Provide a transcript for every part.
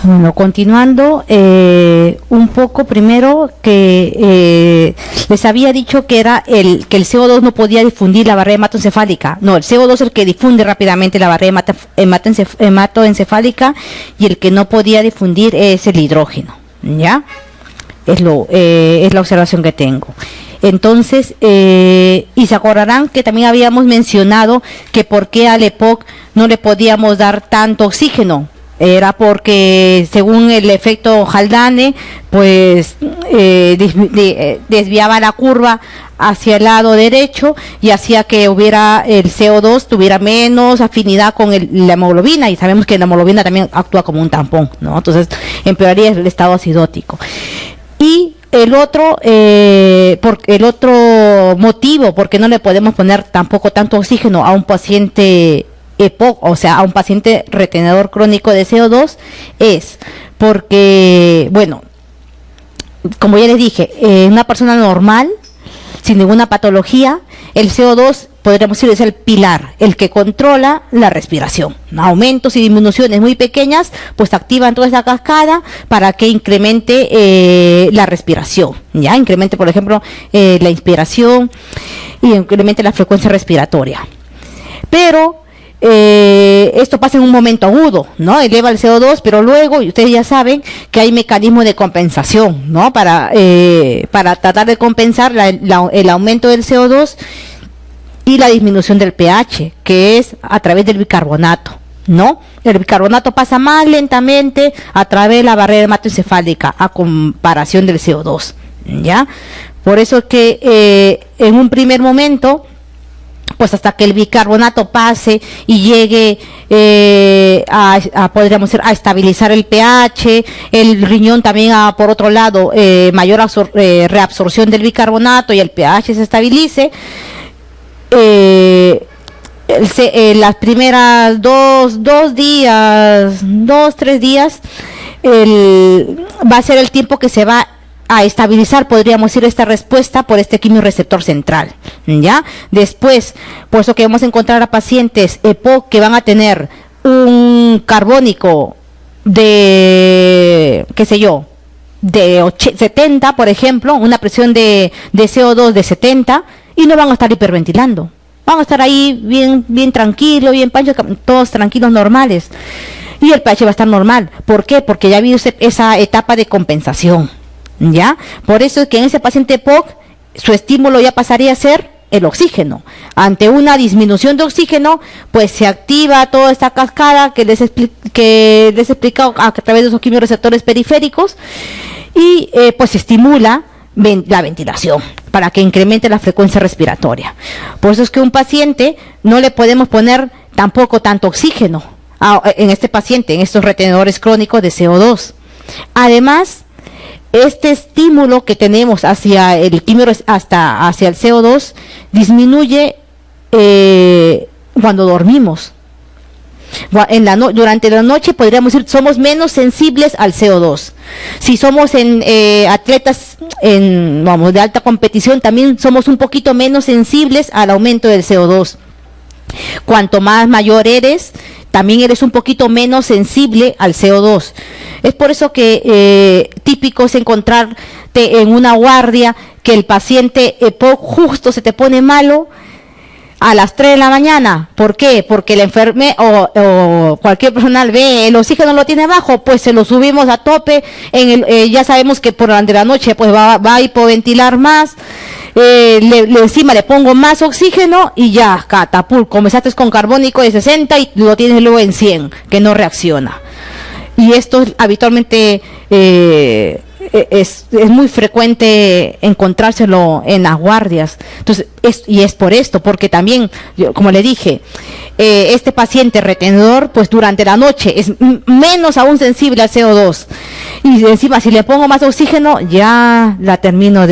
Bueno, continuando, un poco primero que les había dicho que era que el CO2 no podía difundir la barrera hematoencefálica. No, el CO2 es el que difunde rápidamente la barrera hematoencefálica y el que no podía difundir es el hidrógeno, ¿ya? Es la observación que tengo. Entonces, y se acordarán que también habíamos mencionado que por qué al EPOC no le podíamos dar tanto oxígeno. Era porque según el efecto Haldane, pues desviaba la curva hacia el lado derecho y hacía que hubiera el CO2 tuviera menos afinidad con la hemoglobina, y sabemos que la hemoglobina también actúa como un tampón, ¿no? Entonces empeoraría el estado acidótico. Y el otro motivo por qué no le podemos poner tampoco tanto oxígeno a un paciente EPOC, o sea, a un paciente retenedor crónico de CO2, es porque, bueno, como ya les dije, una persona normal, sin ninguna patología, el CO2, podríamos decir, es el pilar, el que controla la respiración. Aumentos y disminuciones muy pequeñas, pues activan toda esta cascada para que incremente la respiración, ¿ya? Incremente, por ejemplo, la inspiración y incremente la frecuencia respiratoria. Pero esto pasa en un momento agudo, ¿no? Eleva el CO2, pero luego, y ustedes ya saben que hay mecanismos de compensación, ¿no? Para tratar de compensar el aumento del CO2 y la disminución del pH, que es a través del bicarbonato, ¿no? El bicarbonato pasa más lentamente a través de la barrera hematoencefálica a comparación del CO2, ¿ya? Por eso es que en un primer momento, pues hasta que el bicarbonato pase y llegue podríamos decir, a estabilizar el pH, el riñón también por otro lado, mayor reabsorción del bicarbonato y el pH se estabilice, las primeras 3 días, va a ser el tiempo que se va a estabilizar, podríamos decir, esta respuesta por este quimiorreceptor central, ¿ya? Después, por eso que vamos a encontrar a pacientes EPOC que van a tener un carbónico de, qué sé yo, de 70, por ejemplo, una presión de CO2 de 70, y no van a estar hiperventilando. Van a estar ahí bien tranquilos, bien panchos, todos tranquilos, normales. Y el pH va a estar normal. ¿Por qué? Porque ya ha habido esa etapa de compensación, ¿ya? Por eso es que en ese paciente EPOC su estímulo ya pasaría a ser el oxígeno. Ante una disminución de oxígeno, pues se activa toda esta cascada que les he explicado a través de esos quimiorreceptores periféricos y pues se estimula la ventilación para que incremente la frecuencia respiratoria. Por eso es que a un paciente no le podemos poner tampoco tanto oxígeno en este paciente, en estos retenedores crónicos de CO2. Además, este estímulo que tenemos hacia el hacia el CO2 disminuye cuando dormimos. Durante la noche podríamos decir somos menos sensibles al CO2. Si somos atletas de alta competición, también somos un poquito menos sensibles al aumento del CO2. Cuanto más mayor eres, también eres un poquito menos sensible al CO2. Es por eso que típico es encontrarte en una guardia que el paciente EPOC justo se te pone malo a las 3 de la mañana. ¿Por qué? Porque el enferme o cualquier personal ve el oxígeno lo tiene bajo, pues se lo subimos a tope. Ya sabemos que por durante la noche pues va a hipoventilar más. Encima le pongo más oxígeno y ya, catapult, comenzaste con carbónico de 60 y lo tienes luego en 100, que no reacciona. Y esto habitualmente es muy frecuente encontrárselo en las guardias. Entonces, es por esto, porque también, como le dije, este paciente retenedor, pues durante la noche es menos aún sensible al CO2. Y encima, si le pongo más oxígeno, ya la termino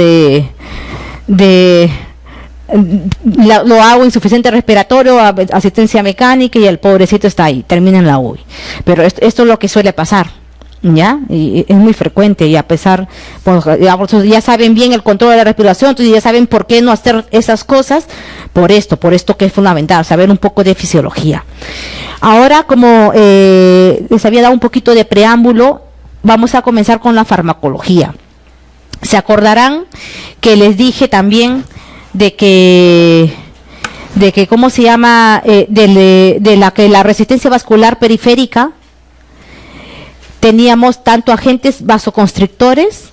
lo hago insuficiente respiratorio, asistencia mecánica y el pobrecito está ahí, termina en la UBI. Pero esto es lo que suele pasar. ¿ya? Y es muy frecuente, y a pesar, pues, ya saben bien el control de la respiración, entonces ya saben por qué no hacer esas cosas, por esto que es fundamental, saber un poco de fisiología. Ahora, como les había dado un poquito de preámbulo, vamos a comenzar con la farmacología. Se acordarán que les dije también de que ¿cómo se llama? De la resistencia vascular periférica teníamos tanto agentes vasoconstrictores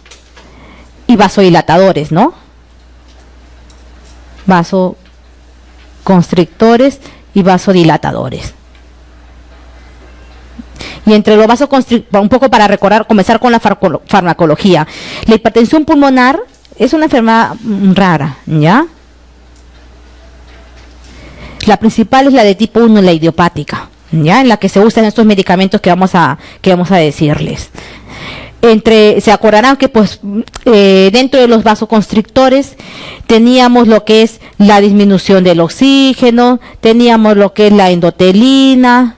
y vasodilatadores, ¿no? Vasoconstrictores y vasodilatadores. Y entre los vasoconstrictores, un poco para recordar, comenzar con la farmacología. La hipertensión pulmonar es una enfermedad rara, ¿ya? La principal es la de tipo 1, la idiopática, ¿ya? En la que se usan estos medicamentos que vamos a decirles. Se acordarán que pues dentro de los vasoconstrictores teníamos lo que es la disminución del oxígeno, teníamos lo que es la endotelina,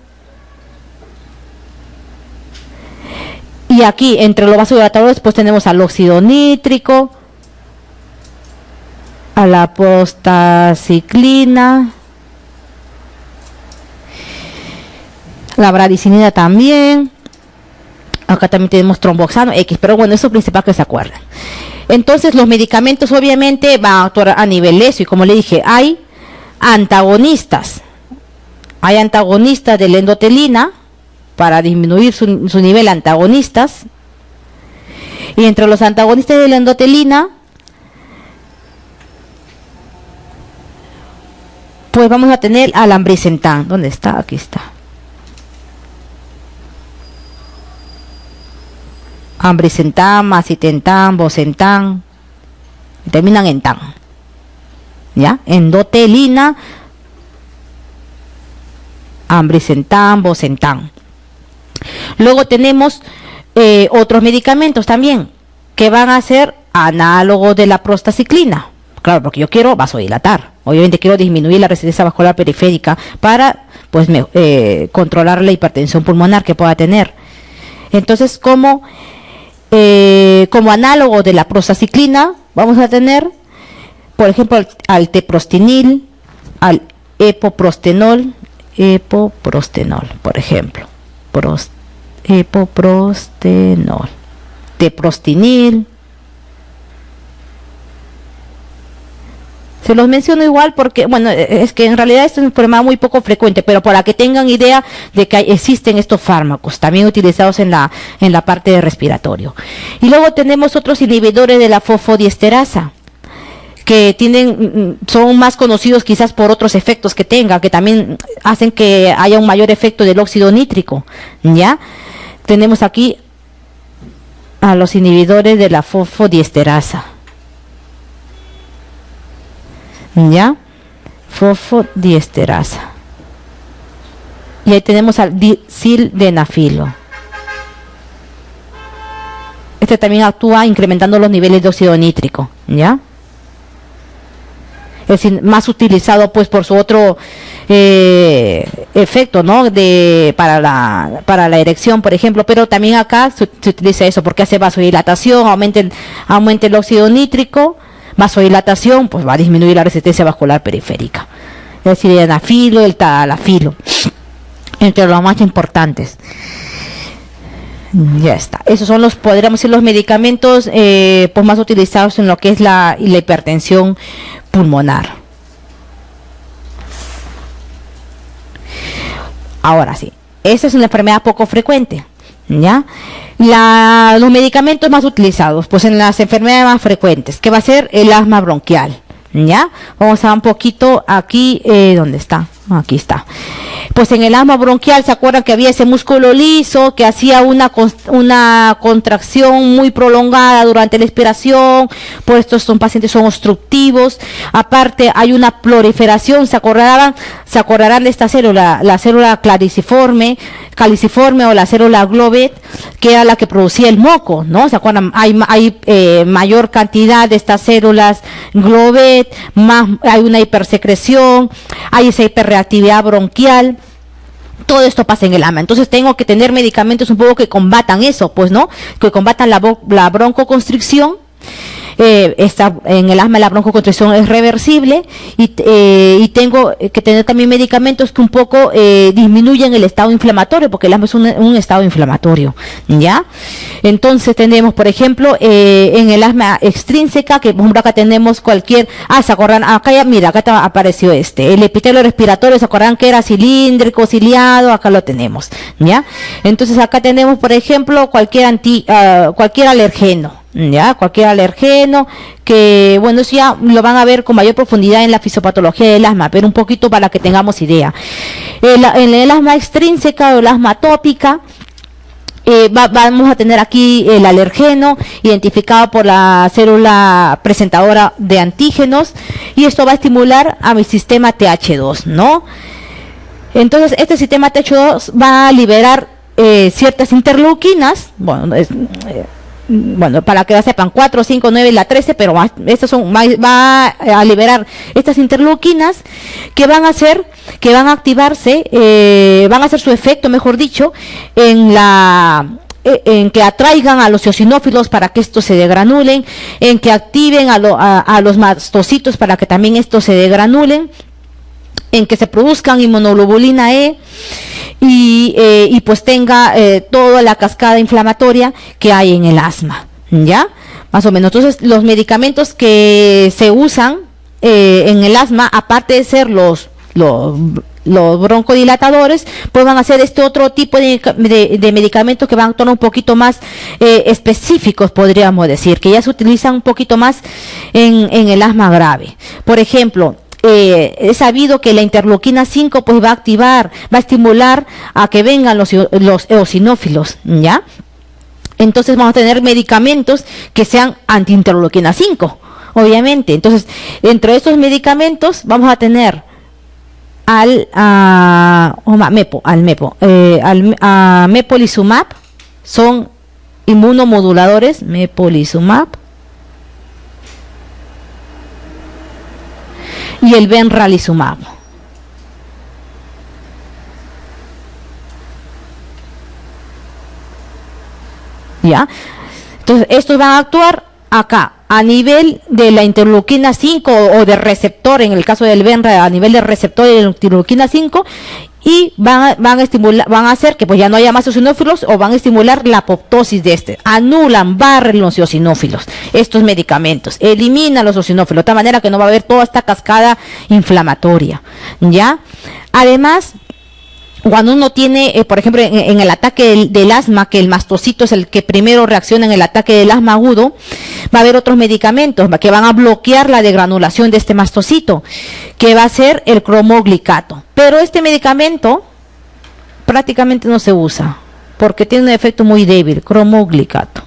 y aquí entre los vasodilatadores pues tenemos al óxido nítrico, a la prostaciclina, la bradicinina también. Acá también tenemos tromboxano X, pero bueno, eso es principal que se acuerden. Entonces los medicamentos obviamente van a actuar a nivel eso, y como le dije, hay antagonistas de la endotelina para disminuir su nivel, antagonistas, y entre los antagonistas de la endotelina pues vamos a tener al ambrisentan. ¿Dónde está? Aquí está. Ambrisentan, macitentan, bosentan, terminan en tan, ¿ya? Endotelina, ambrisentan, bosentan. Luego tenemos otros medicamentos también que van a ser análogos de la prostaciclina. Claro, porque yo quiero vasodilatar, obviamente quiero disminuir la resistencia vascular periférica para pues controlar la hipertensión pulmonar que pueda tener. Entonces, como análogo de la prostaciclina, vamos a tener, por ejemplo, al teprostinil, al epoprostenol, por ejemplo, epoprostenol, teprostinil. Se los menciono igual porque, bueno, es que en realidad es una enfermedad muy poco frecuente, pero para que tengan idea de que existen estos fármacos, también utilizados en la parte de respiratorio. Y luego tenemos otros inhibidores de la fosfodiesterasa, que son más conocidos quizás por otros efectos que tengan, que también hacen que haya un mayor efecto del óxido nítrico, ¿ya? Tenemos aquí a los inhibidores de la fosfodiesterasa. ¿Ya? Fosfodiesterasa. Y ahí tenemos al sildenafilo. Este también actúa incrementando los niveles de óxido nítrico, ¿ya? Es decir, más utilizado pues por su otro efecto, ¿no? Para la erección, por ejemplo, pero también acá se utiliza eso porque hace vasodilatación, aumenta el óxido nítrico. Vasodilatación, pues va a disminuir la resistencia vascular periférica. Es decir, el anafilo, el tadalafilo, entre los más importantes. Ya está. Esos son podríamos decir, los medicamentos pues más utilizados en lo que es la hipertensión pulmonar. Ahora sí, esa es una enfermedad poco frecuente, ¿ya? Los medicamentos más utilizados, pues en las enfermedades más frecuentes, que va a ser el asma bronquial, ¿ya? Vamos a un poquito aquí, ¿dónde está? Aquí está. Pues en el asma bronquial, ¿se acuerdan que había ese músculo liso que hacía una contracción muy prolongada durante la expiración? Por esto estos pacientes son obstructivos. Aparte hay una proliferación, ¿se acordarán de esta célula? La célula caliciforme o la célula globet, que era la que producía el moco, ¿no? ¿Se acuerdan? Hay mayor cantidad de estas células globet, hay una hipersecreción, hay esa hiperreactividad bronquial. Todo esto pasa en el asma, entonces tengo que tener medicamentos un poco que combatan eso, pues, ¿no? Que combatan la broncoconstricción. En el asma la broncoconstricción es reversible y tengo que tener también medicamentos que un poco disminuyen el estado inflamatorio, porque el asma es un estado inflamatorio, ¿ya? Entonces tenemos, por ejemplo, en el asma extrínseca, que por ejemplo acá tenemos cualquier, se acordan, acá ya, mira, acá apareció el epitelio respiratorio, se acordan que era cilíndrico, ciliado, acá lo tenemos, ¿ya? Entonces acá tenemos, por ejemplo, cualquier alergeno, ya, cualquier alergeno, que bueno, eso ya lo van a ver con mayor profundidad en la fisiopatología del asma, pero un poquito para que tengamos idea. En el asma extrínseca o el asma atópica, vamos a tener aquí el alergeno identificado por la célula presentadora de antígenos, y esto va a estimular a mi sistema TH2, ¿no? Entonces este sistema TH2 va a liberar ciertas interleuquinas, bueno, para que sepan, 4, 5, 9 y la 13, pero va a liberar estas interleuquinas que van a activarse, van a hacer su efecto, mejor dicho, en que atraigan a los eosinófilos para que estos se degranulen, en que activen a los mastocitos para que también estos se degranulen, en que se produzcan inmunoglobulina E, y pues tenga toda la cascada inflamatoria que hay en el asma, ¿ya? Más o menos. Entonces, los medicamentos que se usan en el asma, aparte de ser los broncodilatadores, pues van a ser este otro tipo de medicamentos que van a actuar un poquito más específicos, podríamos decir, que ya se utilizan un poquito más en el asma grave. Por ejemplo, es sabido que la interleuquina 5 pues va a estimular a que vengan los eosinófilos, ¿ya? Entonces vamos a tener medicamentos que sean antiinterleuquina 5, obviamente. Entonces, entre estos medicamentos vamos a tener a mepolizumab, son inmunomoduladores, mepolizumab, y el benralizumab. ¿Ya? Entonces, estos van a actuar acá, a nivel de la interleuquina 5 o de receptor, en el caso del benra, a nivel de receptor de la interleuquina 5, y van a hacer que pues ya no haya más eosinófilos, o van a estimular la apoptosis de barren los eosinófilos, estos medicamentos, eliminan los eosinófilos, de tal manera que no va a haber toda esta cascada inflamatoria, ¿ya? Además, cuando uno tiene, por ejemplo, en el ataque del asma, que el mastocito es el que primero reacciona en el ataque del asma agudo, va a haber otros medicamentos que van a bloquear la degranulación de este mastocito, que va a ser el cromoglicato. Pero este medicamento prácticamente no se usa, porque tiene un efecto muy débil, cromoglicato.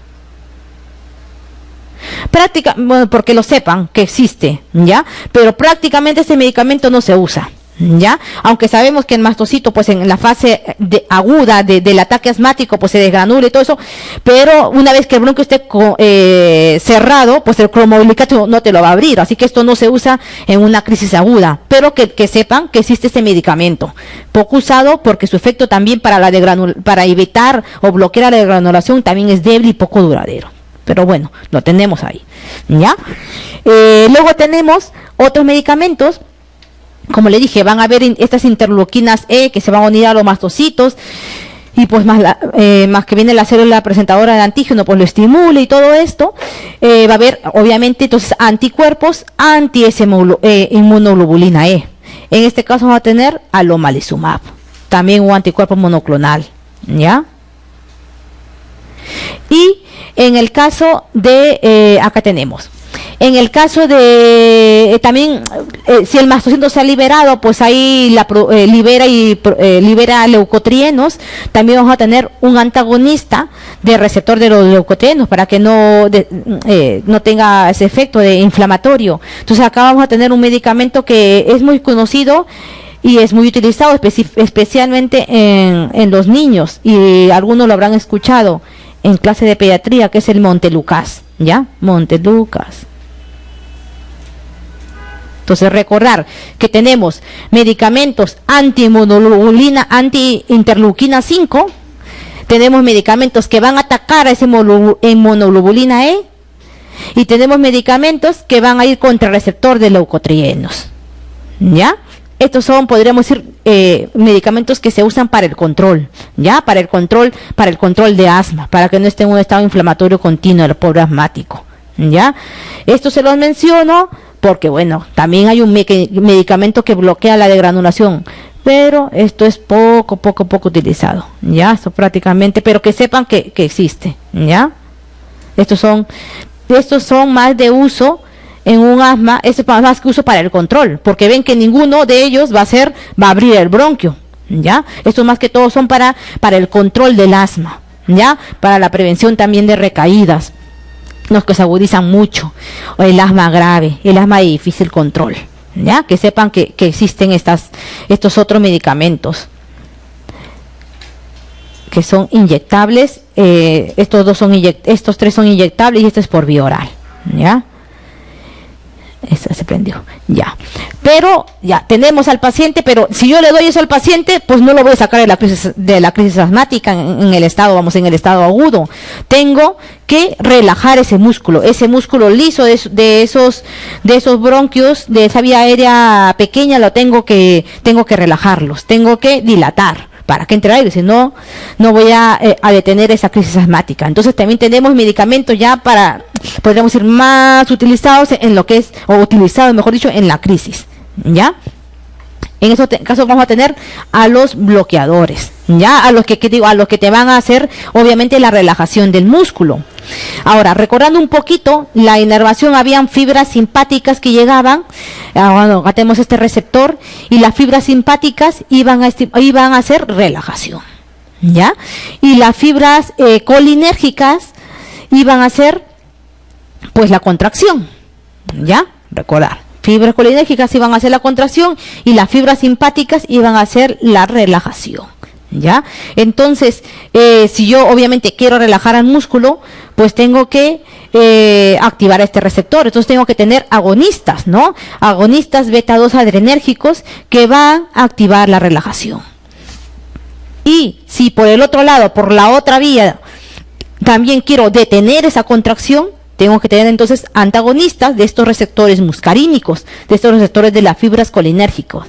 Bueno, porque lo sepan que existe, ¿ya? Pero prácticamente este medicamento no se usa, ¿ya? Aunque sabemos que el mastocito pues en la fase aguda del ataque asmático pues se desgranula y todo eso, pero una vez que el bronquio esté cerrado, pues el cromoglicato no te lo va a abrir, así que esto no se usa en una crisis aguda, pero que sepan que existe este medicamento, poco usado porque su efecto también para evitar o bloquear la degranulación también es débil y poco duradero. Pero bueno, lo tenemos ahí, ¿ya? Luego tenemos otros medicamentos. Como le dije, van a haber estas interleuquinas E que se van a unir a los mastocitos, y pues más que viene la célula presentadora de antígeno, pues lo estimula y todo esto. Va a haber, obviamente, entonces anticuerpos anti esa inmunoglobulina E. En este caso vamos a tener alomalizumab, también un anticuerpo monoclonal, ¿ya? Y en el caso de, acá tenemos, en el caso de también, si el mastocito se ha liberado, pues ahí libera leucotrienos. También vamos a tener un antagonista de receptor de los leucotrienos para que no tenga ese efecto de inflamatorio. Entonces acá vamos a tener un medicamento que es muy conocido y es muy utilizado especialmente en los niños, y algunos lo habrán escuchado en clase de pediatría, que es el Montelukast, ¿ya? Montelukast. Entonces recordar que tenemos medicamentos anti-interleuquina 5, tenemos medicamentos que van a atacar a ese inmunoglobulina E, y tenemos medicamentos que van a ir contra el receptor de leucotrienos. ¿Ya? Estos son, podríamos decir, medicamentos que se usan para el control, ¿ya? Para el control de asma, para que no esté en un estado inflamatorio continuo el pobre asmático, ¿ya? Esto se los menciono porque, bueno, también hay un medicamento que bloquea la degranulación, pero esto es poco utilizado, ¿ya? Esto prácticamente, pero que sepan que existe, ¿ya? Estos son más de uso en un asma, es más que uso para el control, porque ven que ninguno de ellos va a abrir el bronquio, ¿ya? Estos más que todo son para el control del asma, ¿ya? Para la prevención también de recaídas, los que se agudizan mucho, o el asma grave, el asma de difícil control, ¿ya? Que sepan que existen estos otros medicamentos que son inyectables. Estos tres son inyectables y este es por vía oral, ¿ya? Esta se prendió, ya. Pero ya tenemos al paciente, pero si yo le doy eso al paciente, pues no lo voy a sacar de la crisis asmática en el estado agudo. Tengo que relajar ese músculo liso de esos bronquios, de esa vía aérea pequeña, tengo que relajarlos, tengo que dilatar para que entre aire, si no, no voy a detener esa crisis asmática. Entonces también tenemos medicamentos ya podríamos decir, más utilizados en lo que es, o utilizados, mejor dicho, en la crisis, ¿ya? En ese caso vamos a tener a los bloqueadores, ¿ya? A los que te van a hacer, obviamente, la relajación del músculo. Ahora, recordando un poquito, la inervación, habían fibras simpáticas que llegaban, bueno, acá tenemos este receptor, y las fibras simpáticas iban a hacer relajación, ¿ya? Y las fibras colinérgicas iban a hacer, pues, la contracción, ¿ya? Recordar, fibras colinérgicas iban a hacer la contracción y las fibras simpáticas iban a hacer la relajación, ¿ya? Entonces, si yo obviamente quiero relajar al músculo, pues tengo que activar este receptor. Entonces tengo que tener agonistas, ¿no? Agonistas beta 2 adrenérgicos que van a activar la relajación. Y si por el otro lado, por la otra vía, también quiero detener esa contracción, tengo que tener entonces antagonistas de estos receptores muscarínicos, de estos receptores de las fibras colinérgicas,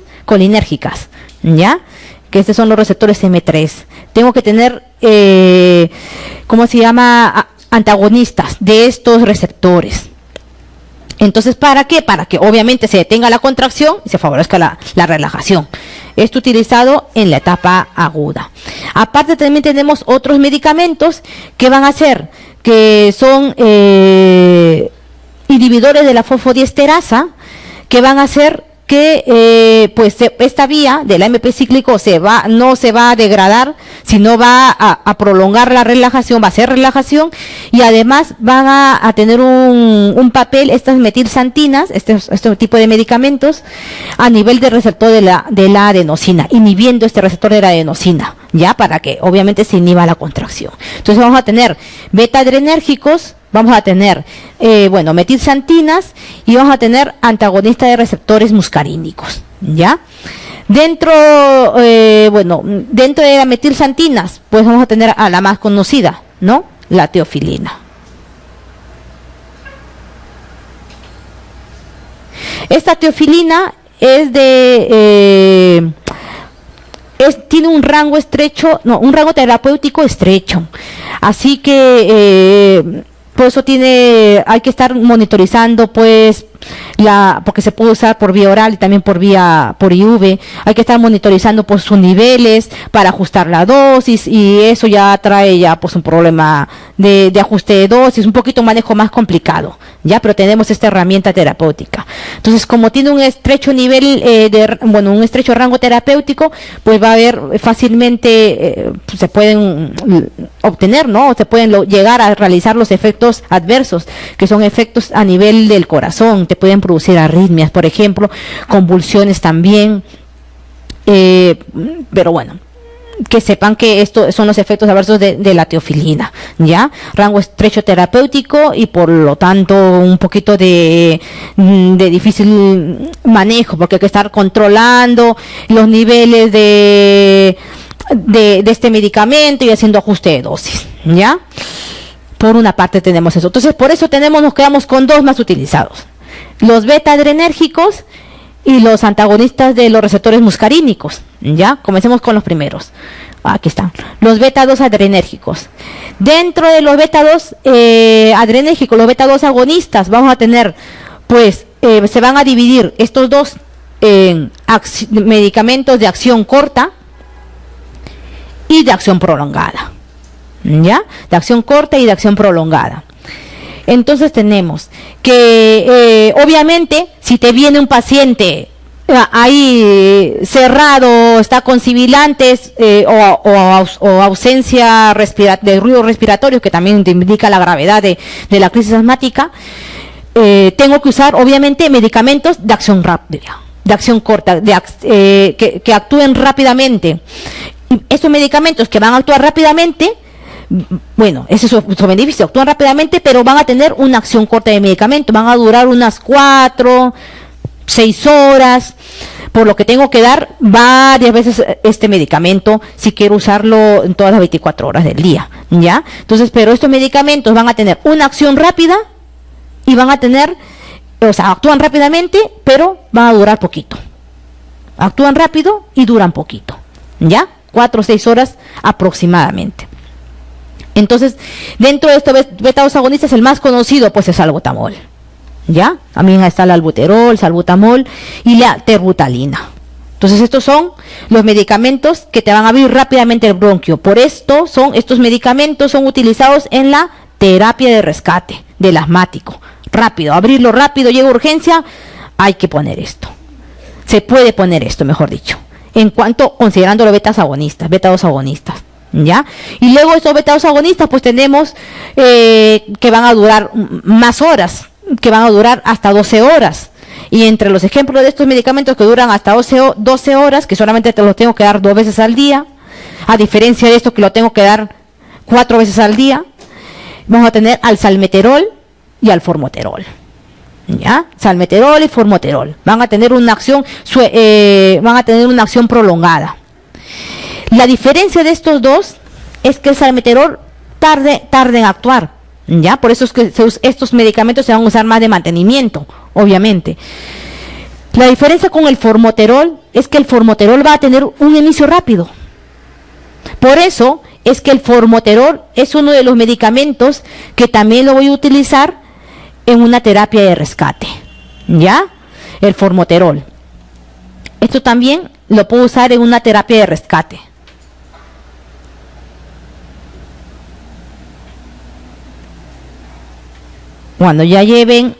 ¿ya? Que estos son los receptores M3. Tengo que tener, ¿cómo se llama? Antagonistas de estos receptores. Entonces, ¿para qué? Para que obviamente se detenga la contracción y se favorezca la relajación. Esto utilizado en la etapa aguda. Aparte, también tenemos otros medicamentos que van a ser, que son inhibidores de la fosfodiesterasa, que van a hacer que pues esta vía del AMP cíclico no se va a degradar, sino va a prolongar la relajación, va a hacer relajación, y además van a tener un papel, estas metilsantinas, este tipo de medicamentos, a nivel del receptor de la adenosina, inhibiendo este receptor de la adenosina, ya, para que obviamente se inhiba la contracción. Entonces vamos a tener beta adrenérgicos, vamos a tener, metilsantinas, y vamos a tener antagonistas de receptores muscarínicos, ¿ya? Dentro de las metilsantinas, pues vamos a tener a la más conocida, ¿no? La teofilina. Esta teofilina tiene un rango terapéutico estrecho, así que por eso hay que estar monitorizando, pues, porque se puede usar por vía oral y también por IV. Hay que estar monitorizando, pues, sus niveles para ajustar la dosis, y eso ya trae pues un problema de ajuste de dosis, un poquito manejo más complicado, ya, pero tenemos esta herramienta terapéutica. Entonces, como tiene un estrecho nivel un estrecho rango terapéutico, pues va a haber fácilmente, se pueden obtener, ¿no? Se pueden llegar a realizar los efectos adversos, que son efectos a nivel del corazón. Te pueden producir arritmias, por ejemplo, convulsiones también, pero bueno, que sepan que estos son los efectos adversos de la teofilina, ¿ya? Rango estrecho terapéutico y por lo tanto un poquito de difícil manejo, porque hay que estar controlando los niveles de este medicamento y haciendo ajuste de dosis, ¿ya? Por una parte tenemos eso. Entonces, por eso nos quedamos con dos más utilizados: los beta-adrenérgicos y los antagonistas de los receptores muscarínicos. Ya, comencemos con los primeros. Aquí están, los beta-2 adrenérgicos. Dentro de los beta-2 adrenérgicos, los beta-2 agonistas, vamos a tener, pues, se van a dividir estos dos en medicamentos de acción corta y de acción prolongada. ¿Ya? De acción corta y de acción prolongada. Entonces tenemos que obviamente si te viene un paciente ahí cerrado, está con sibilantes o ausencia de ruido respiratorio, que también te indica la gravedad de la crisis asmática, tengo que usar obviamente medicamentos de acción rápida, de acción corta, que actúen rápidamente. Y estos medicamentos que van a actuar rápidamente, bueno, ese es su beneficio, actúan rápidamente, pero van a tener una acción corta de medicamento, van a durar unas 4, 6 horas, por lo que tengo que dar varias veces este medicamento si quiero usarlo en todas las 24 horas del día, ¿ya? Entonces, pero estos medicamentos van a tener una acción rápida y van a tener, o sea, actúan rápidamente, pero van a durar poquito. Actúan rápido y duran poquito, ¿ya? 4 o 6 horas aproximadamente. Entonces, dentro de estos beta-2 agonistas, el más conocido pues es salbutamol, ¿ya? También está el albuterol, salbutamol y la terbutalina. Entonces, estos son los medicamentos que te van a abrir rápidamente el bronquio. Por esto, estos medicamentos son utilizados en la terapia de rescate del asmático. Rápido, abrirlo rápido, llega urgencia, hay que poner esto. Se puede poner esto, mejor dicho, en cuanto, considerando los beta-2 agonistas. ¿Ya? Y luego estos beta-2 agonistas pues tenemos que van a durar más horas, que van a durar hasta 12 horas. Y entre los ejemplos de estos medicamentos que duran hasta 12 horas, que solamente te los tengo que dar 2 veces al día, a diferencia de esto que lo tengo que dar 4 veces al día, vamos a tener al salmeterol y al formoterol. ¿Ya? Salmeterol y formoterol van a tener una acción prolongada. La diferencia de estos dos es que el salmeterol tarde en actuar, ¿ya? Por eso es que estos medicamentos se van a usar más de mantenimiento, obviamente. La diferencia con el formoterol es que el formoterol va a tener un inicio rápido. Por eso es que el formoterol es uno de los medicamentos que también lo voy a utilizar en una terapia de rescate, ¿ya? El formoterol. Esto también lo puedo usar en una terapia de rescate. Cuando ya lleven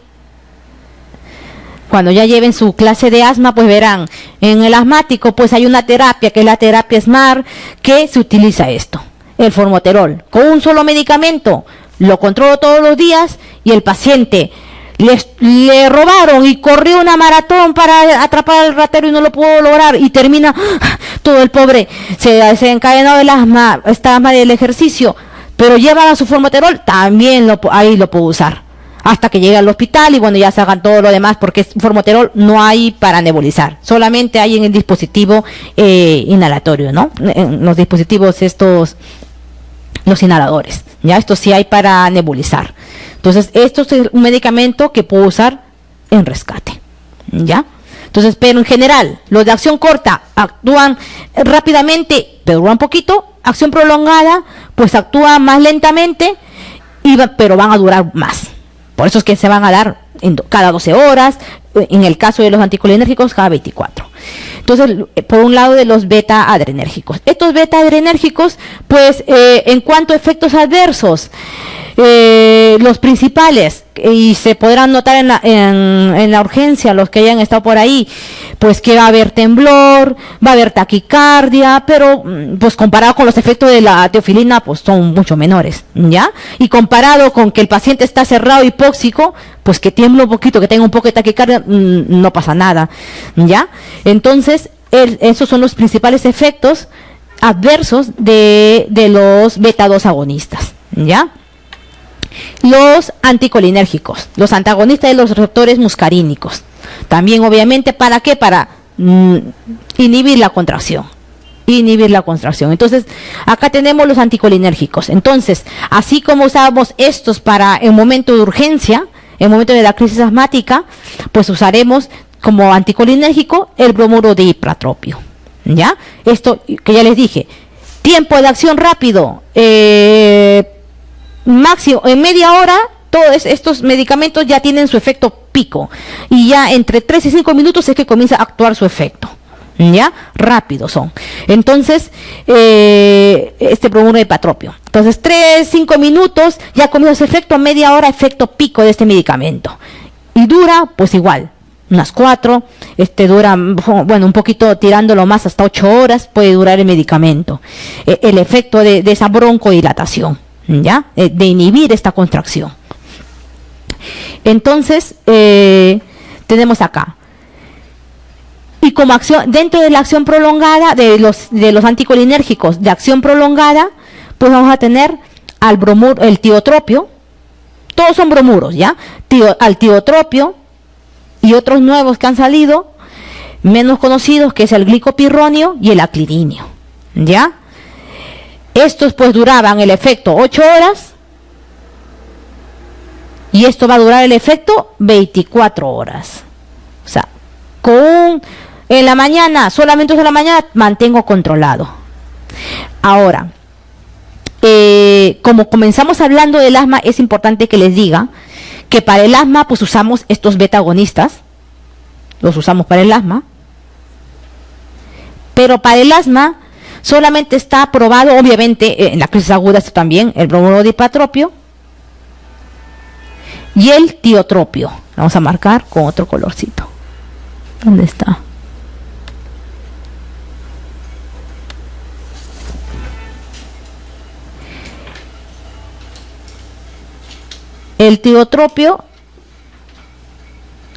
su clase de asma, pues verán, en el asmático pues hay una terapia, que es la terapia SMART, que se utiliza esto, el formoterol, con un solo medicamento, lo controlo todos los días y el paciente le robaron y corrió una maratón para atrapar al ratero y no lo pudo lograr y termina todo el pobre, se encadenó el asma, esta asma del ejercicio, pero llevan a su formoterol, también ahí lo puedo usar hasta que llegue al hospital y bueno, ya se hagan todo lo demás, porque formoterol no hay para nebulizar, solamente hay en el dispositivo inhalatorio, ¿no? En los dispositivos estos, los inhaladores, ya esto sí hay para nebulizar. Entonces, esto es un medicamento que puedo usar en rescate, ¿ya? Entonces, pero en general, los de acción corta actúan rápidamente, pero duran poquito. Acción prolongada, pues actúa más lentamente, pero van a durar más. Por eso es que se van a dar cada 12 horas, en el caso de los anticolinérgicos, cada 24. Entonces, por un lado de los beta-adrenérgicos. Estos beta-adrenérgicos, pues, en cuanto a efectos adversos, los principales, y se podrán notar en la urgencia, los que hayan estado por ahí, pues que va a haber temblor, va a haber taquicardia, pero pues comparado con los efectos de la teofilina, pues son mucho menores, ¿ya? Y comparado con que el paciente está cerrado hipóxico, pues que tiembla un poquito, que tenga un poco de taquicardia, no pasa nada, ¿ya? Entonces, esos son los principales efectos adversos de los beta 2 agonistas, ¿ya? Los anticolinérgicos, los antagonistas de los receptores muscarínicos. También, obviamente, ¿para qué? Para inhibir la contracción. Entonces, acá tenemos los anticolinérgicos. Entonces, así como usábamos estos para el momento de urgencia, en el momento de la crisis asmática, pues usaremos como anticolinérgico el bromuro de ipratropio. ¿Ya? Esto que ya les dije, tiempo de acción rápido, máximo, en media hora, todos estos medicamentos ya tienen su efecto pico. Y ya entre 3 y 5 minutos es que comienza a actuar su efecto. ¿Ya? Rápido son. Entonces, este bromuro de ipratropio. Entonces, 3, 5 minutos, ya comienza su efecto, media hora, efecto pico de este medicamento. Y dura, pues igual, unas 4, dura, bueno, un poquito tirándolo más, hasta 8 horas puede durar el medicamento. El efecto de esa broncodilatación, ¿ya? De inhibir esta contracción. Entonces, tenemos acá. Y como acción, dentro de la acción prolongada, de los anticolinérgicos de acción prolongada, pues vamos a tener al bromuro, el tiotropio, todos son bromuros, ¿ya? Al tiotropio y otros nuevos que han salido, menos conocidos, que es el glicopirronio y el aclidinio, ¿ya? Estos pues duraban el efecto 8 horas y esto va a durar el efecto 24 horas. O sea, en la mañana, solamente en la mañana mantengo controlado. Ahora, como comenzamos hablando del asma, es importante que les diga que para el asma pues usamos estos beta agonistas, los usamos para el asma, pero para el asma solamente está aprobado, obviamente, en la crisis aguda esto también, el bromuro de ipratropio y el tiotropio. Vamos a marcar con otro colorcito. ¿Dónde está? El tiotropio,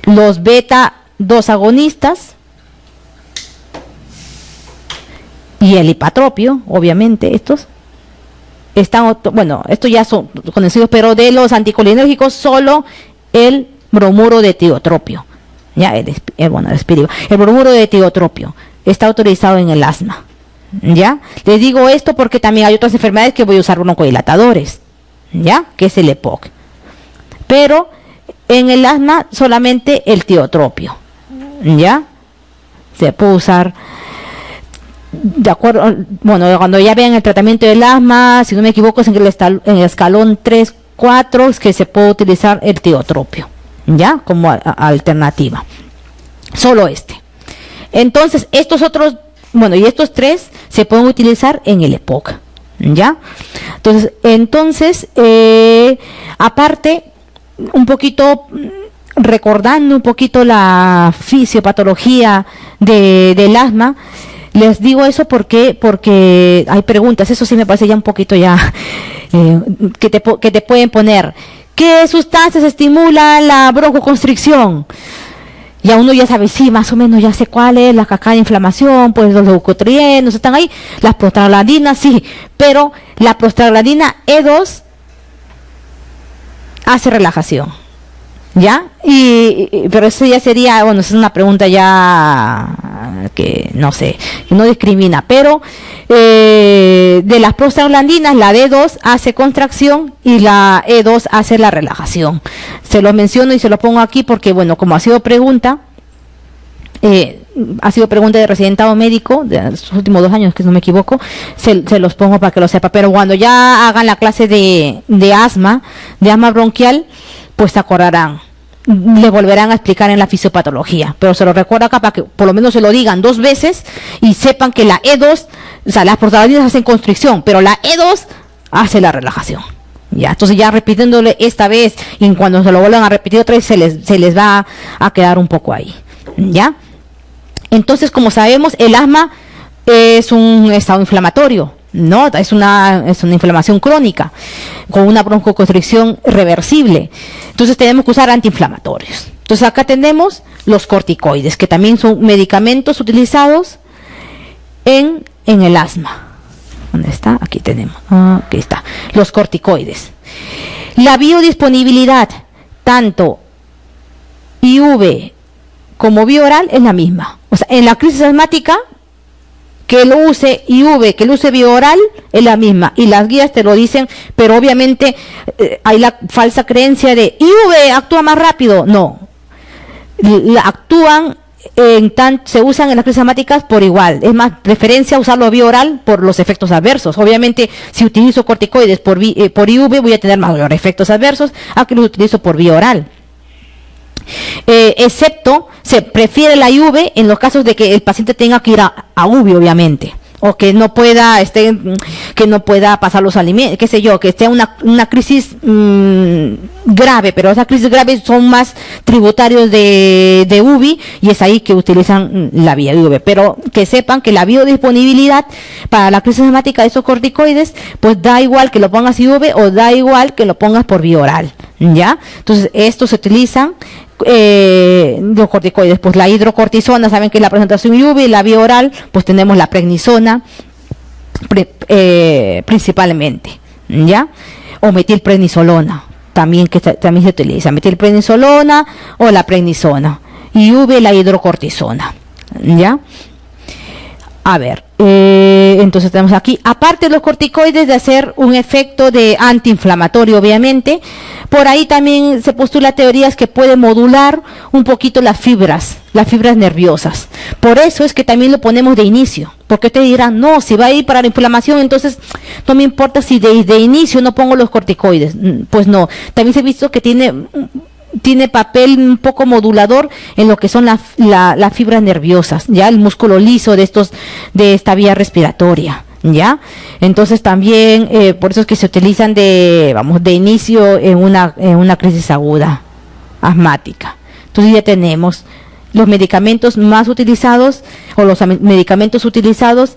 los beta 2 agonistas y el ipratropio, obviamente estos están, bueno, estos ya son conocidos, pero de los anticolinérgicos solo el bromuro de tiotropio, ya el bromuro de tiotropio está autorizado en el asma, ya. Les digo esto porque también hay otras enfermedades que voy a usar broncodilatadores, ya, que es el EPOC. Pero en el asma solamente el tiotropio, ¿ya? Se puede usar, de acuerdo, bueno, cuando ya vean el tratamiento del asma, si no me equivoco, es en el escalón 3, 4, es que se puede utilizar el tiotropio, ¿ya? Como alternativa. Solo este. Entonces, estos otros, bueno, y estos 3 se pueden utilizar en el EPOC, ¿ya? Entonces, aparte, un poquito recordando un poquito la fisiopatología del asma, les digo eso porque hay preguntas, eso sí me parece ya un poquito ya que te pueden poner, ¿qué sustancias estimulan la broncoconstricción? Ya uno ya sabe, sí, más o menos ya sé cuál es la cascada de inflamación, pues los leucotrienos están ahí, las prostaglandinas, sí, pero la prostaglandina E2 hace relajación, ¿ya? Pero eso ya sería, bueno, es una pregunta ya que no sé, no discrimina, pero de las prostaglandinas, la D2 hace contracción y la E2 hace la relajación. Se los menciono y se los pongo aquí porque, bueno, como ha sido pregunta de residentado médico de los últimos 2 años, que no me equivoco, se los pongo para que lo sepa. Pero cuando ya hagan la clase de asma bronquial, pues se acordarán, le volverán a explicar en la fisiopatología, pero se lo recuerdo acá para que por lo menos se lo digan 2 veces y sepan que la E2, o sea, las prostaglandinas hacen constricción, pero la E2 hace la relajación. Ya, entonces ya repitiéndole esta vez y cuando se lo vuelvan a repetir otra vez se les va a quedar un poco ahí, ¿ya? Entonces, como sabemos, el asma es un estado inflamatorio, ¿no? Es una inflamación crónica con una broncoconstricción reversible. Entonces tenemos que usar antiinflamatorios. Entonces acá tenemos los corticoides, que también son medicamentos utilizados en el asma. ¿Dónde está? Aquí tenemos. Aquí está. Los corticoides. La biodisponibilidad, tanto IV como vía oral, es la misma. O sea, en la crisis asmática, que lo use IV, que lo use vía oral, es la misma. Y las guías te lo dicen, pero obviamente hay la falsa creencia de IV actúa más rápido. No. Actúan se usan en las crisis asmáticas por igual. Es más preferencia usarlo vía oral por los efectos adversos. Obviamente, si utilizo corticoides por IV, voy a tener mayores efectos adversos a que los utilizo por vía oral. Excepto, se prefiere la IV en los casos de que el paciente tenga que ir a UVI, obviamente, o que no pueda pasar los alimentos, qué sé yo, que esté una crisis grave, pero esas crisis graves son más tributarios de UVI, y es ahí que utilizan la vía IV. Pero que sepan que la biodisponibilidad para la crisis asmática de esos corticoides, pues da igual que lo pongas IV o da igual que lo pongas por vía oral, ¿ya? Entonces, estos se utilizan los corticoides, pues la hidrocortisona, saben que es la presentación IV, y la vía oral, pues tenemos la prednisona principalmente, ¿ya? O metilprednisolona, también también se utiliza, metilprednisolona o la prednisona, y IV la hidrocortisona, ¿ya? A ver, entonces tenemos aquí, aparte de los corticoides de hacer un efecto de antiinflamatorio, obviamente, por ahí también se postula teorías que puede modular un poquito las fibras nerviosas. Por eso es que también lo ponemos de inicio, porque te dirán, no, si va a ir para la inflamación, entonces no me importa si de inicio no pongo los corticoides. Pues no, también se ha visto que tiene papel un poco modulador en lo que son las fibras nerviosas, ya el músculo liso de esta vía respiratoria, ya. Entonces también por eso es que se utilizan de inicio en una crisis aguda asmática. Entonces ya tenemos los medicamentos más utilizados, o los medicamentos utilizados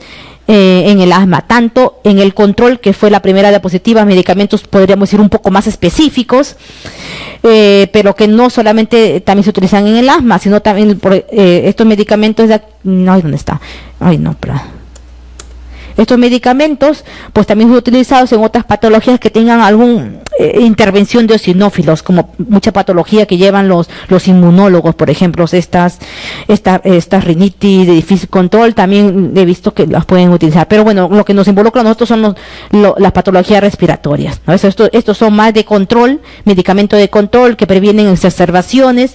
en el asma, tanto en el control, que fue la primera diapositiva, medicamentos podríamos decir un poco más específicos, pero que no solamente también se utilizan en el asma, sino también estos medicamentos ¿dónde está? Ay, no, pero estos medicamentos pues también son utilizados en otras patologías que tengan alguna intervención de eosinófilos, como mucha patología que llevan los inmunólogos, por ejemplo, estas rinitis de difícil control, también he visto que las pueden utilizar. Pero bueno, lo que nos involucra a nosotros son las patologías respiratorias, ¿no? Estos son más de control, medicamentos de control que previenen exacerbaciones,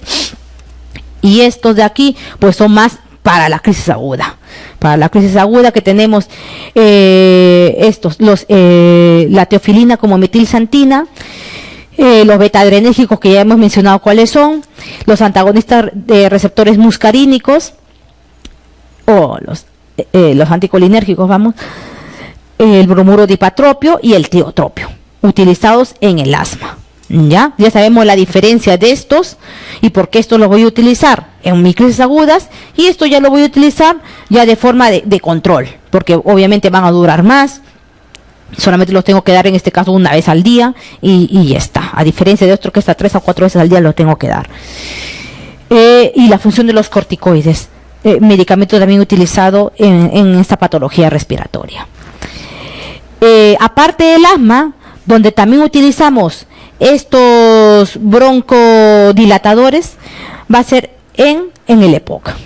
y estos de aquí pues son más para la crisis aguda. Para la crisis aguda que tenemos la teofilina como metilsantina, los beta-adrenérgicos que ya hemos mencionado cuáles son, los antagonistas de receptores muscarínicos, o los anticolinérgicos, el bromuro dipatropio y el tiotropio, utilizados en el asma. Ya sabemos la diferencia de estos y por qué estos los voy a utilizar en mis crisis agudas, y esto ya lo voy a utilizar ya de forma de control, porque obviamente van a durar más. Solamente los tengo que dar en este caso una vez al día y ya está, a diferencia de otro que está 3 o 4 veces al día los tengo que dar. Y la función de los corticoides, medicamento también utilizado en esta patología respiratoria. Aparte del asma, donde también utilizamos estos broncodilatadores, va a ser en el EPOC.